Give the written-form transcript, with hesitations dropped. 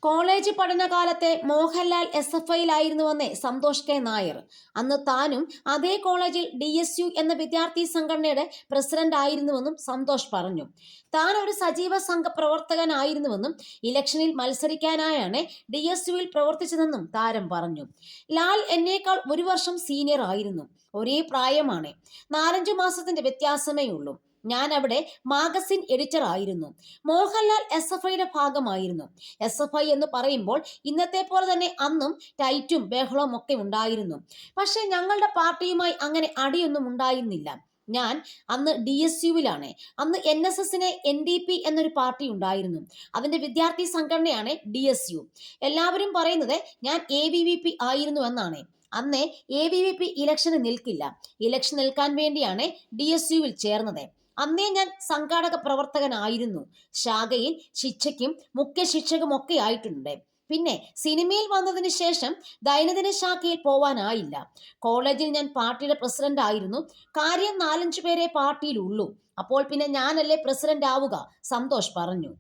College പഠനകാലത്തെ മോഹൻലാൽ SFIയിലായിരുന്നുവെന്ന് സന്തോഷ് കെ നായർ. അന്ന് താനും അതേ കോളേജിൽ DSU എന്ന വിദ്യാർത്ഥി സംഘടനയുടെ പ്രസിഡന്റ് ആയിരുന്നുവെന്നും സന്തോഷ് പറഞ്ഞു. താൻ ഒരു സജീവ സംഘ പ്രവർത്തകനായിരുന്നുവെന്നും ഇലക്ഷനിൽ മത്സരിക്കാനായാണ് DSUവിൽ പ്രവർത്തിച്ചതെന്നും താരം പറഞ്ഞു. ലാൽ എന്നേക്കാൾ ഒരു വർഷം സീനിയർ ആയിരുന്നു. ഒരേ പ്രായമാണ്. 4-5 മാസത്തിന്റെ വ്യത്യാസമേ ഉള്ളൂ. ഞാൻ അവിടെ മാഗസിൻ എഡിറ്റർ ആയിരുന്നു. മോഹൻലാൽ SFIയുടെ ഭാഗമായിരുന്നു. SFI എന്ന് പറയുമ്പോൾ ഇന്നത്തെ പോലെ തന്നെ അന്നും ടൈറ്റും ബഹളവും ഒക്കെ ഉണ്ടായിരുന്നു. പക്ഷെ ഞങ്ങളുടെ പാർട്ടിയുമായി അങ്ങനെ അടിയൊന്നും ഉണ്ടായിരുന്നില്ല. ഞാൻ അന്ന് DSUവിലാണ്. അന്ന് NSSന് NDP എന്നൊരു പാർട്ടി ഉണ്ടായിരുന്നു. അതിന്റെ വിദ്യാർത്ഥി സംഘടനയാണ് DSU. എല്ലാവരും പറയുന്നത് ഞാൻ ABVP ആയിരുന്നു എന്നാണ്. അന്ന് ABVP ഇലക്ഷന് നിൽക്കില്ല. ഇലക്ഷൻ നിൽക്കാൻ വേണ്ടിയാണ് DSUവിൽ ചേർന്നത്. അന്നേ ഞാൻ സംഘാടക പ്രവർത്തകനായിരുന്നു. ശാഖയിൽ ശിക്ഷയ്ക്കും മുഖ്യ ശിക്ഷകുമൊക്കെ ആയിട്ടുണ്ട്. പിന്നെ സിനിമയിൽ വന്നതിന് ശേഷം ദൈനംദിന ശാഖയിൽ പോവാനായില്ല. കോളേജിൽ ഞാൻ പാർട്ടിയുടെ പ്രസിഡന്റ് ആയിരുന്നു. കാര്യം 4-5 പേരെ പാർട്ടിയിലുള്ളൂ. അപ്പോൾ പിന്നെ ഞാനല്ലേ പ്രസിഡന്റ് ആവുക, സന്തോഷ് പറഞ്ഞു.